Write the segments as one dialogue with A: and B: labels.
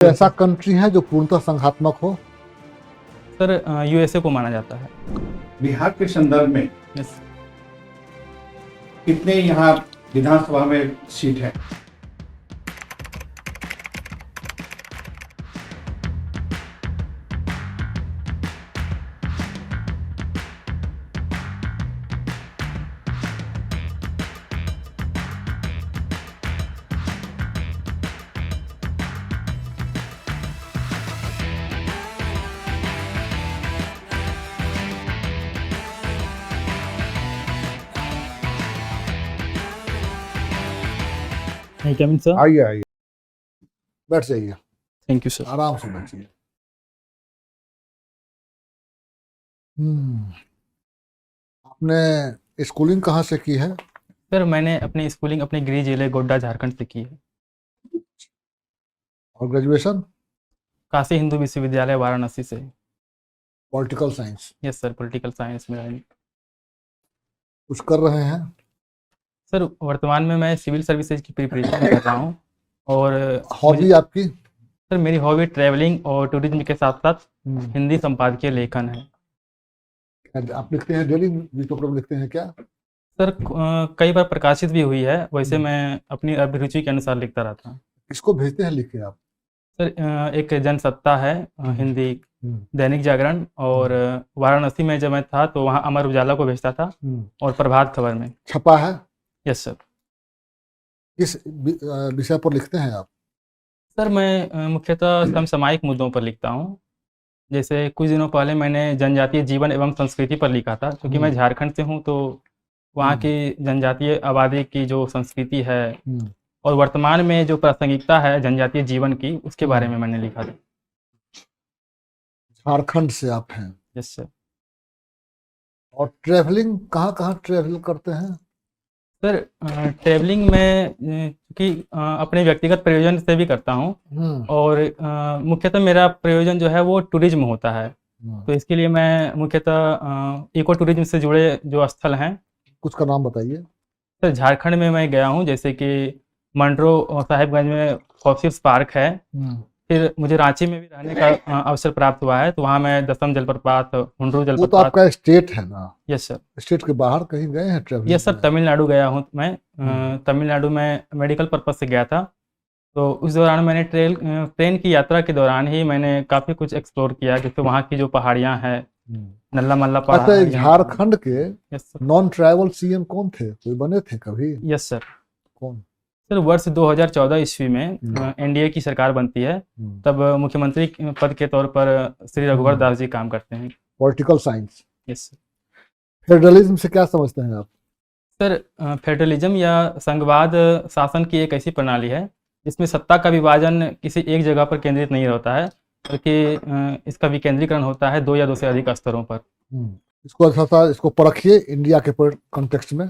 A: ऐसा कंट्री है जो पूर्णतः संघात्मक हो?
B: सर यूएसए को माना जाता है।
C: बिहार के संदर्भ में
B: यस।
C: कितने यहाँ विधानसभा में सीट है?
B: आई कम इन सर।
A: आइए आइए, बैठ जाइए,
B: थैंक यू सर।
A: आराम से बैठिए। आपने स्कूलिंग कहाँ से की है?
B: सर मैंने अपनी स्कूलिंग अपने गृह जिले गोड्डा झारखंड से की है।
A: और ग्रेजुएशन?
B: काशी हिंदू विश्वविद्यालय वाराणसी से।
A: Political science.
B: Yes sir, political science में है।
A: कुछ कर रहे हैं?
B: सर वर्तमान में मैं सिविल सर्विसेज की प्रिपरेशन कर रहा हूँ। और
A: हॉबी आपकी?
B: सर मेरी हॉबी ट्रैवलिंग और टूरिज्म के साथ साथ हिंदी संपादकीय लेखन है।
A: आप लिखते हैं डेली न्यूज़पेपर में लिखते हैं क्या?
B: सर कई बार प्रकाशित भी हुई है, वैसे मैं अपनी अभिरुचि के अनुसार लिखता रहता हूँ।
A: किसको भेजते हैं लिख के आप?
B: सर एक जनसत्ता है हिंदी, दैनिक जागरण, और वाराणसी में जब मैं था तो वहाँ अमर उजाला को भेजता था, और प्रभात खबर में।
A: छपा है?
B: Yes sir.
A: किस विषय पर लिखते हैं आप?
B: सर मैं मुख्यतः समसामयिक मुद्दों पर लिखता हूँ। जैसे कुछ दिनों पहले मैंने जनजातीय जीवन एवं संस्कृति पर लिखा था, क्योंकि मैं झारखंड से हूँ, तो वहाँ की जनजातीय आबादी की जो संस्कृति है और वर्तमान में जो प्रासंगिकता है जनजातीय जीवन की, उसके बारे में मैंने लिखा था।
A: झारखंड से आप हैं?
B: Yes sir.
A: और ट्रैवलिंग कहाँ कहाँ ट्रैवल करते हैं?
B: सर ट्रैवलिंग में क्योंकि अपने व्यक्तिगत प्रयोजन से भी करता हूँ, और मुख्यतः मेरा प्रयोजन जो है वो टूरिज्म होता है। तो इसके लिए मैं मुख्यतः इको टूरिज्म से जुड़े जो स्थल हैं।
A: कुछ का नाम बताइए।
B: सर झारखंड में मैं गया हूँ, जैसे कि मंडरो साहिबगंज में फॉसिल्स पार्क है। फिर मुझे रांची में भी रहने का अवसर प्राप्त हुआ है, तो वहाँ मैं दसम जलप्रपात, हुंड्रू
A: वो तो
B: जलप्रपात।
A: आपका स्टेट है ना?
B: Yes sir.
A: स्टेट के बाहर कहीं गए हैं ट्रैवलिंग?
B: यस सर, तमिलनाडु गया हूँ मैं। तमिलनाडु में मेडिकल पर्पज से गया था। तो उस दौरान मैंने ट्रेन की यात्रा के दौरान ही मैंने काफ़ी कुछ एक्सप्लोर किया, जैसे वहाँ की जो पहाड़ियाँ हैं, नल्ला मल्ला
A: अच्छा,
B: पहाड़ियाँ।
A: झारखंड के
B: yes sir.
A: Non tribal CM कौन थे? कोई बने थे कभी?
B: Yes sir.
A: कौन?
B: सर वर्ष 2014 ईस्वी में एनडीए की सरकार बनती है, तब मुख्यमंत्री पद के तौर पर श्री रघुवर दास जी काम करते हैं।
A: Political science.
B: Yes sir.
A: Federalism से क्या समझते हैं आप?
B: सर फेडरलिज्म या संघवाद शासन की एक ऐसी प्रणाली है जिसमें सत्ता का विभाजन किसी एक जगह पर केंद्रित नहीं होता है, बल्कि इसका विकेंद्रीकरण होता है 2 या 2 से अधिक स्तरों पर।
A: इसको अच्छा सा इसको परखिए इंडिया के कॉन्टेक्स्ट में।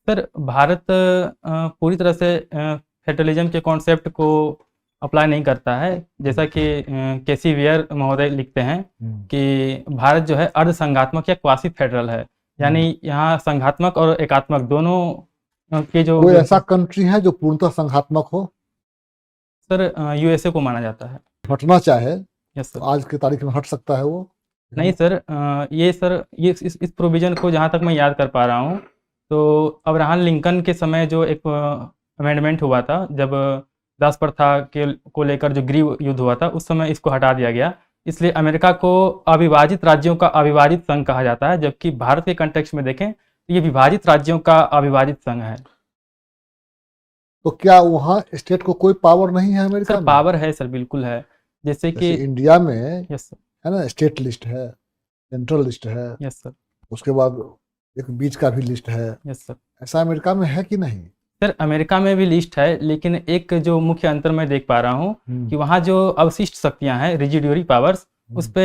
B: सर भारत पूरी तरह से फेडरलिज्म के कॉन्सेप्ट को अप्लाई नहीं करता है। जैसा कि केसी वेयर महोदय लिखते हैं कि भारत जो है अर्ध संघात्मक या क्वासी फेडरल है, यानी यहाँ संघात्मक और एकात्मक दोनों के जो।
A: कोई ऐसा कंट्री है जो पूर्णतः संघात्मक हो?
B: सर यूएसए को माना जाता है।
A: हटना चाहे
B: यस सर।
A: आज के तारीख में हट सकता है वो?
B: नहीं सर, ये इस प्रोविजन को जहाँ तक मैं याद कर पा रहा हूँ, तो अब्राहम लिंकन के समय जो एक अमेंडमेंट हुआ था, जब दास प्रथा को लेकर जो गृह युद्ध हुआ था, उस समय इसको हटा दिया गया। इसलिए अमेरिका को अविभाजित राज्यों का अविभाजित संघ कहा जाता है, जबकि भारत के कंटेक्स्ट में देखें तो ये विभाजित राज्यों का अविभाजित संघ है।
A: तो क्या वहाँ स्टेट को कोई पावर नहीं है अमेरिका
B: सर
A: में?
B: पावर है सर, बिल्कुल है। जैसे कि
A: इंडिया में
B: यस सर।
A: है ना, स्टेट लिस्ट है, सेंट्रल लिस्ट है,
B: यस सर।
A: उसके बाद एक बीच का भी लिस्ट है।
B: Yes sir.
A: ऐसा अमेरिका में है कि नहीं?
B: सर अमेरिका में भी लिस्ट है, लेकिन एक जो मुख्य अंतर मैं देख पा रहा हूँ कि वहाँ जो अवशिष्ट शक्तियाँ हैं, रेजिड्यूरी पावर्स, उस पे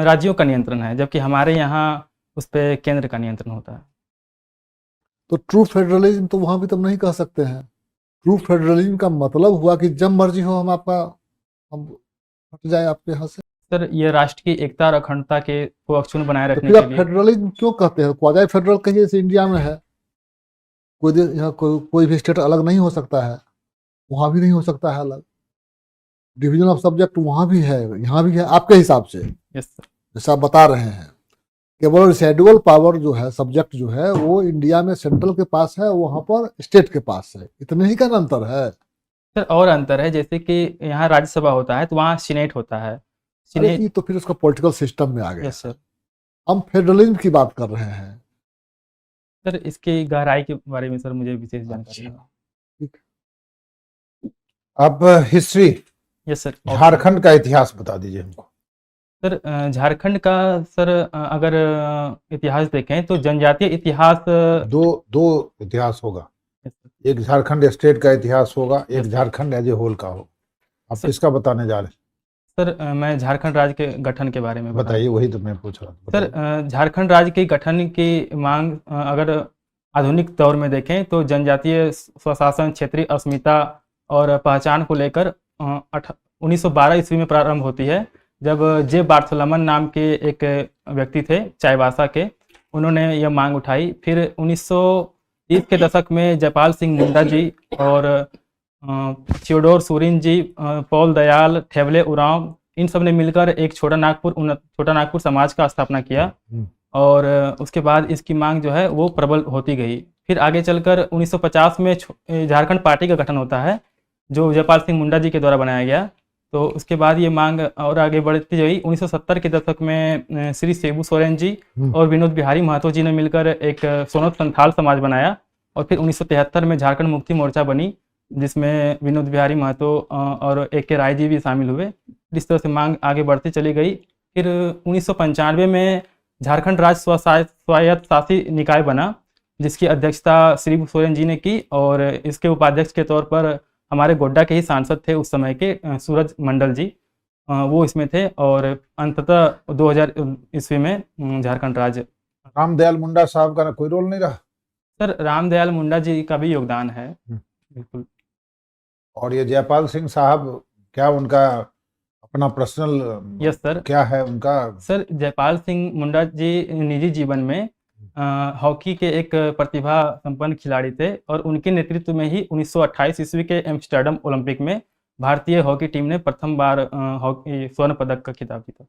B: राज्यों का नियंत्रण है, जबकि हमारे यहाँ उस पे केंद्र का नियंत्रण होता है।
A: तो ट्रू फेडरलिज्म तो वहाँ भी तुम नहीं कह सकते हैं। ट्रू फेडरलिज्म का मतलब हुआ कि जब मर्जी हो हम हट जाए आपके यहाँ से।
B: सर ये राष्ट्र की एकता और अखंडता के को अक्षुण्ण बनाए
A: तो
B: रखने
A: फिर
B: के
A: आप
B: लिए।
A: फेडरलिज्म क्यों कहते हैं? क्वाज़ी फेडरल कहिए, जैसे इंडिया में है। यहाँ कोई भी स्टेट अलग नहीं हो सकता है, वहाँ भी नहीं हो सकता है अलग। डिवीजन ऑफ सब्जेक्ट वहाँ भी है, यहाँ भी है, आपके हिसाब से
B: यस सर।
A: जैसा आप बता रहे हैं। केवल रिसाइडुअल पावर जो है, सब्जेक्ट जो है, वो इंडिया में सेंट्रल के पास है, वहाँ पर स्टेट के पास है, इतने ही का ना अंतर है।
B: सर और अंतर है, जैसे कि यहाँ राज्यसभा होता है तो वहाँ सीनेट होता है।
A: अरे
B: सीनेट।
A: ये तो फिर उसका पॉलिटिकल सिस्टम में आ गया।
B: Yes sir.
A: हम फेडरलिज्म की बात कर रहे हैं।
B: सर इसकी गहराई के बारे में सर मुझे विशेष जानकारी है।
D: अब हिस्ट्री,
B: यस सर।
D: झारखंड का इतिहास बता दीजिए हमको।
B: सर झारखंड का सर अगर इतिहास देखें तो जनजातीय इतिहास
D: दो इतिहास होगा,
B: यस सर।
D: एक झारखंड स्टेट का इतिहास होगा, एक
B: Yes,
D: Jharkhand as a whole का होगा। आप
B: सर-
D: किसका बताने जा रहे हैं?
B: सर मैं झारखंड राज्य के गठन के बारे में बता
D: बताइए, वही तो मैं पूछ रहा था।
B: सर झारखंड राज्य के गठन की मांग अगर आधुनिक दौर में देखें तो जनजातीय स्वशासन, क्षेत्रीय अस्मिता और पहचान को लेकर 1912 ईस्वी में प्रारंभ होती है, जब जे बार्थोलोमन नाम के एक व्यक्ति थे चाईबासा के, उन्होंने यह मांग उठाई। फिर 1930 के दशक में जयपाल सिंह मुंडा जी और थियोडोर सूरिन जी, पॉल दयाल, ठेवले उरांव, इन सब ने मिलकर एक छोटा नागपुर समाज का स्थापना किया और उसके बाद इसकी मांग जो है वो प्रबल होती गई। फिर आगे चलकर 1950 में झारखंड पार्टी का गठन होता है, जो जयपाल सिंह मुंडा जी के द्वारा बनाया गया। तो उसके बाद ये मांग और आगे बढ़ती गई। 1970 के दशक में श्री शिबू सोरेन जी और विनोद बिहारी महतो जी ने मिलकर एक सोनत संथाल समाज बनाया और फिर 1973 में झारखंड मुक्ति मोर्चा बनी, जिसमें विनोद बिहारी महतो और AK राय जी भी शामिल हुए। इस तरह से मांग आगे बढ़ती चली गई। फिर 1995 में झारखंड राज्य स्वायत्त शासी निकाय बना, जिसकी अध्यक्षता श्री सोरेन जी ने की और इसके उपाध्यक्ष के तौर पर हमारे गोड्डा के ही सांसद थे उस समय के, सूरज मंडल जी, वो इसमें थे। और अंततः 2000 ईस्वी में झारखंड राज्य।
D: रामदयाल मुंडा साहब का कोई रोल नहीं रहा?
B: सर रामदयाल मुंडा जी का भी योगदान है, बिल्कुल।
D: और ये जयपाल सिंह साहब, क्या उनका अपना पर्सनल
B: यस सर।
D: क्या है उनका?
B: सर जयपाल सिंह मुंडा जी निजी जीवन में हॉकी के एक प्रतिभा संपन्न खिलाड़ी थे और उनके नेतृत्व में ही 1928 ईस्वी के एम्स्टर्डम ओलंपिक में भारतीय हॉकी टीम ने प्रथम बार हॉकी स्वर्ण पदक का खिताब जीता।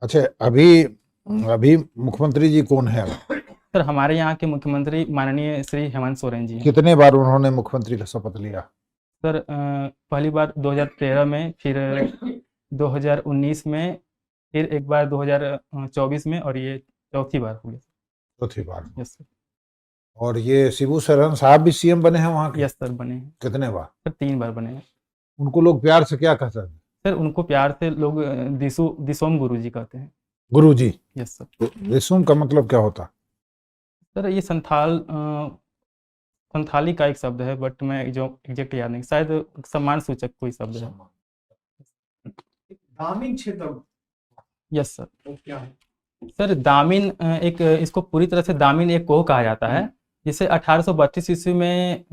D: अच्छा, अभी मुख्यमंत्री जी कौन है?
B: सर हमारे यहाँ के मुख्यमंत्री माननीय श्री हेमंत सोरेन जी हैं।
D: कितने बार उन्होंने मुख्यमंत्री का शपथ लिया?
B: सर पहली बार 2013 में, फिर 2019 में, फिर एक बार 2024 में और ये चौथी बार हुई।
D: चौथी बार।
B: Yes sir.
D: और ये शिबू सोरेन साहब भी CM बने हैं वहाँ के?
B: यस सर बने हैं।
D: कितने बार?
B: सर 3 बार बने हैं।
D: उनको लोग प्यार से क्या कहते हैं?
B: सर उनको प्यार से लोग दिसोम गुरु जी कहते हैं।
D: गुरु जी।
B: Yes sir.
D: तो रिसुम का मतलब क्या होता?
B: सर ये संथाली का एक शब्द है, बट मैं जो एग्जैक्ट याद नहीं, शायद सम्मान सूचक कोई शब्द है।
C: ग्रामीण क्षेत्र
B: यस सर।
C: तो क्या है?
B: सर दामिन एक, इसको पूरी तरह से दामिन एक कोह कहा जाता है, जिसे 1832 ईस्वी में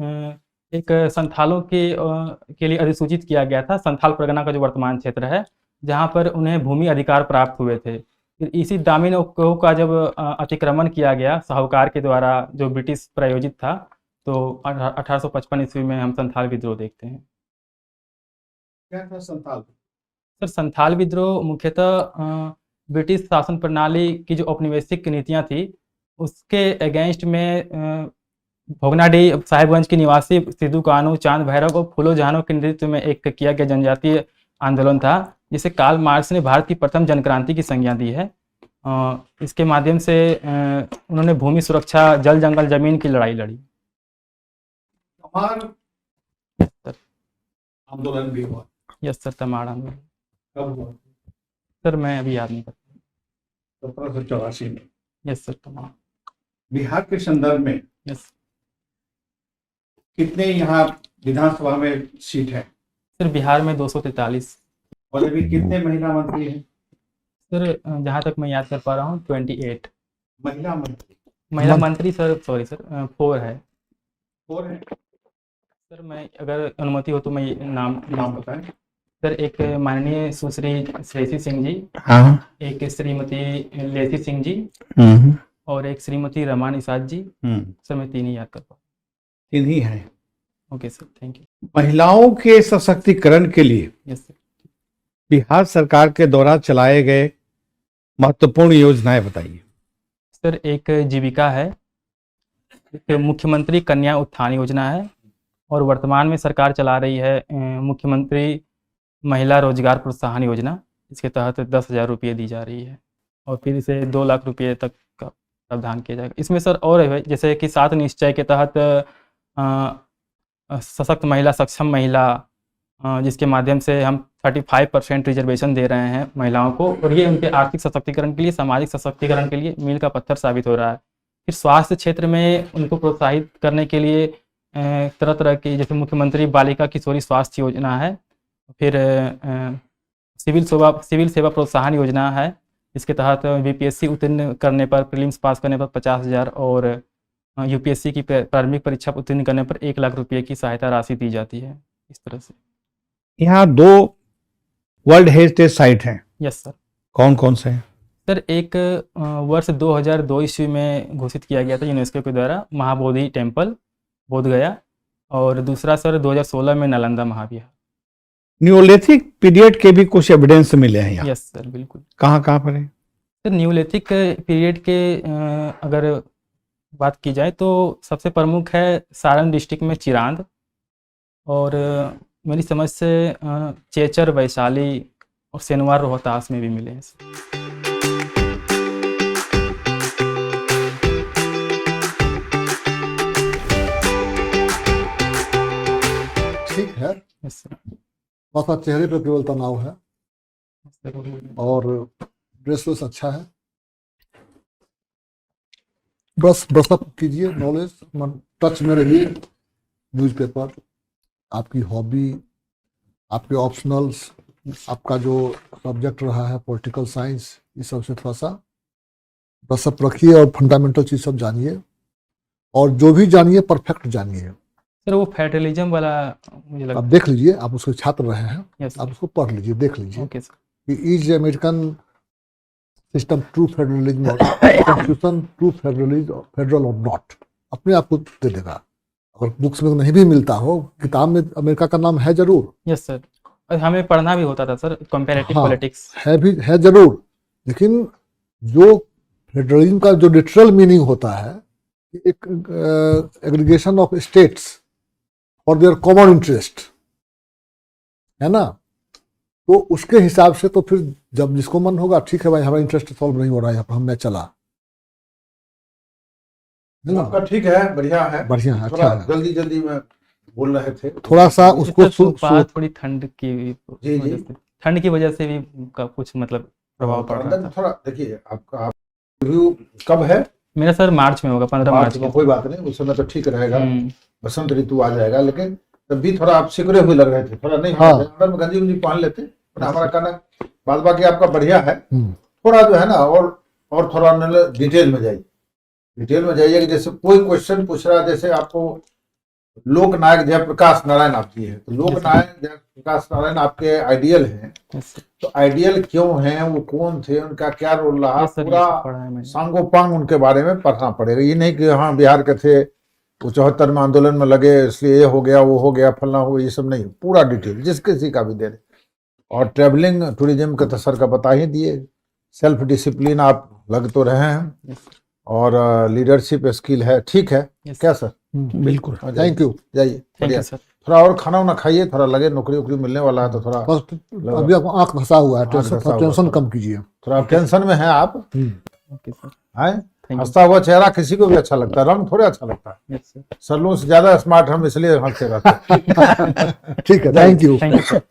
B: एक संथालों के लिए अधिसूचित किया गया था, संथाल परगना का जो वर्तमान क्षेत्र है, जहाँ पर उन्हें भूमि अधिकार प्राप्त हुए थे। फिर इसी दामिन कोह का जब अतिक्रमण किया गया साहूकार के द्वारा, जो ब्रिटिश प्रायोजित था, तो 1855 ईस्वी में हम संथाल विद्रोह देखते हैं।
C: क्या था संथाल?
B: सर संथाल विद्रोह मुख्यतः ब्रिटिश शासन प्रणाली की जो औपनिवेशिक नीतियां थी उसके अगेंस्ट में भोगनाडीह साहिबगंज के निवासी सिद्धू कानू, चांद भैरव और फूलो जहानो के नेतृत्व में एक किया गया जनजातीय आंदोलन था, जिसे कार्ल मार्क्स ने भारत की प्रथम जनक्रांति की संज्ञा दी है। इसके माध्यम से उन्होंने भूमि सुरक्षा, जल जंगल जमीन की लड़ाई लड़ी।
C: आंदोलन भी हुआ?
B: यस सर, तमाड़ आंदोलन।
C: कब हुआ?
B: सर मैं अभी याद नहीं करता।
C: 1784 में।
B: Yes sir, Tamar.
C: बिहार के संदर्भ में
B: यस
C: कितने यहाँ विधानसभा में सीट है?
B: सर बिहार में 243।
C: और अभी कितने महिला मंत्री हैं?
B: सर जहाँ तक मैं याद कर पा रहा हूँ 28
C: महिला मंत्री।
B: महिला मंत्री सर, सॉरी सर 4 है।
C: 4 है?
B: सर मैं अगर अनुमति हो तो मैं नाम
C: बताएं।
B: सर एक माननीय सुश्री श्रेयसी सिंह जी,
D: हाँ,
B: एक श्रीमती लेसी सिंह जी और एक श्रीमती रमा निषाद जी। सर मैं 3 ही याद कर पा।
C: 3 ही हैं।
B: Okay sir, thank you.
C: महिलाओं के सशक्तिकरण के लिए
B: यस सर।
C: बिहार सरकार के द्वारा चलाए गए महत्वपूर्ण योजनाएं बताइए।
B: सर एक जीविका है, एक मुख्यमंत्री कन्या उत्थान योजना है, और वर्तमान में सरकार चला रही है मुख्यमंत्री महिला रोजगार प्रोत्साहन योजना। इसके तहत 10,000 रुपये दी जा रही है, और फिर इसे 2 लाख रुपये तक का प्रावधान किया जाएगा। इसमें सर और है, जैसे कि 7 निश्चय के तहत सशक्त महिला, सक्षम महिला, जिसके माध्यम से हम 35% रिजर्वेशन दे रहे हैं महिलाओं को, और ये उनके आर्थिक सशक्तिकरण के लिए, सामाजिक सशक्तिकरण के लिए मील का पत्थर साबित हो रहा है। फिर स्वास्थ्य क्षेत्र में उनको प्रोत्साहित करने के लिए तरह तरह की, जैसे मुख्यमंत्री बालिका किशोरी स्वास्थ्य योजना है, फिर सिविल सेवा प्रोत्साहन योजना है। इसके तहत बीपीएससी उत्तीर्ण करने पर, प्रीलिम्स पास करने पर 50,000, और यूपीएससी की प्रारंभिक परीक्षा उत्तीर्ण करने पर 1 लाख रुपये की सहायता राशि दी जाती है। इस तरह से।
C: यहाँ 2 वर्ल्ड हेरिटेज साइट हैं,
B: यस सर।
C: कौन कौन से हैं?
B: सर एक वर्ष 2002 ईस्वी में घोषित किया गया था यूनेस्को के द्वारा, महाबोधि टेम्पल बोध गया, और दूसरा सर 2016 में नालंदा महाविहार।
C: न्यूलिथिक पीरियड के भी कुछ एविडेंस मिले हैं यहाँ।
B: यस सर, बिल्कुल।
C: कहाँ कहाँ पर है?
B: सर न्यूलिथिक पीरियड के अगर बात की जाए तो सबसे प्रमुख है सारण डिस्ट्रिक्ट में चिरांद, और मेरी समझ से चेचर, वैशाली और सेनवार, रोहतास में भी मिले हैं।
A: ठीक है,
B: यस सर।
A: थोड़ा सा चेहरे पर केवल तनाव है, और ड्रेस वेस अच्छा है। बस ब्रशअप कीजिए, नॉलेज टच में रहिए। न्यूज़पेपर, आपकी हॉबी, आपके ऑप्शनल्स, आपका जो सब्जेक्ट रहा है पॉलिटिकल साइंस, इस सब से थोड़ा सा ब्रशअप रखिए, और फंडामेंटल चीज़ सब जानिए, और जो भी जानिए परफेक्ट जानिए।
B: सर वो फेडरलिज्म वाला मुझे
A: आप
B: लगता
A: देख लीजिए, आप उसके छात्र रहे हैं,
B: है। यस
A: आप उसको पढ़ लीजिए, देख लीजिए
B: ओके सर।
A: कि is American system true federalism और कॉन्स्टिट्यूशन ट्रू फेडरलिज्म फेडरल और नॉट, अपने आप को दे देगा। अगर बुक्स में नहीं भी मिलता हो, किताब में अमेरिका का नाम है जरूर,
B: यस सर, और हमें पढ़ना भी होता था सर, कंपैरेटिव
A: हाँ,
B: पॉलिटिक्स।
A: है जरूर, लेकिन जो फेडरलिज्म का जो लिटरल मीनिंग होता है, एक aggregation of states for their common interest, है ना। तो उसके हिसाब से तो फिर जब जिसको मन होगा, ठीक है भाई हमारा इंटरेस्ट सॉल्व नहीं हो रहा है, हम मैं चला, है ना।
D: आपका ठीक है, बढ़िया है,
A: बढ़िया है,
D: थोड़ा
A: अच्छा है।
D: जल्दी जल्दी में बोल रहे थे,
A: थोड़ा सा उसको
B: थोड़ी ठंड की
D: जी।
B: वजह से, ठंड की वजह से भी का कुछ मतलब प्रभाव पड़ रहा था।
D: थोड़ा देखिए, आपका रिव्यू कब है?
B: मेरा सर मार्च में होगा, 15 मार्च
D: में। कोई बात नहीं, उस समय तो ठीक रहेगा,
B: हम्म,
D: बसंत ऋतु आ जाएगा, लेकिन तब भी थोड़ा आप सिकुड़े हुए लग रहे थे, थोड़ा नहीं,
A: हाँ।
D: अंदर में गंजी उंजी पहन लेते, पर हमारा कहना बाद बाकी आपका बढ़िया है।
A: हम्म।
D: थोड़ा जो है ना, और थोड़ा डिटेल में जाइए, डिटेल में जाइए कि जैसे कोई क्वेश्चन पूछ रहा है, जैसे आपको लोकनायक जयप्रकाश नारायण आप जी है, तो लोकनायक जयप्रकाश नारायण आपके आइडियल हैं, तो आइडियल क्यों हैं, वो कौन थे, उनका क्या रोल रहा, पूरा सांगोपांग उनके बारे में पढ़ना पड़ेगा। ये नहीं कि हाँ बिहार के थे, वो 74 में आंदोलन में लगे इसलिए ये हो गया, वो हो गया, फलना हो, ये सब नहीं, पूरा डिटेल जिस किसी का भी दे रहे। और ट्रेवलिंग टूरिज्म के तो सर का बता ही दिए, सेल्फ डिसिप्लिन आप लग तो रहे हैं, और लीडरशिप स्किल है, ठीक है क्या सर?
A: बिल्कुल, थैंक यू,
D: जाइए, बढ़िया। थोड़ा और खाना वाना खाइए, थोड़ा लगे नौकरी वोकरी मिलने वाला है तो थोड़ा,
A: अभी आपको आंख धंसा हुआ है, टेंशन कम कीजिए,
D: थोड़ा टेंशन में है आप,
B: ओके सर,
D: हैं? हंसता हुआ चेहरा किसी को भी अच्छा लगता है, रंग थोड़े अच्छा लगता है।
B: यस सर,
D: सर लोगों से ज्यादा स्मार्ट हम इसलिए हंसते रहते हैं।
A: ठीक है, thank you.
B: Thank you sir.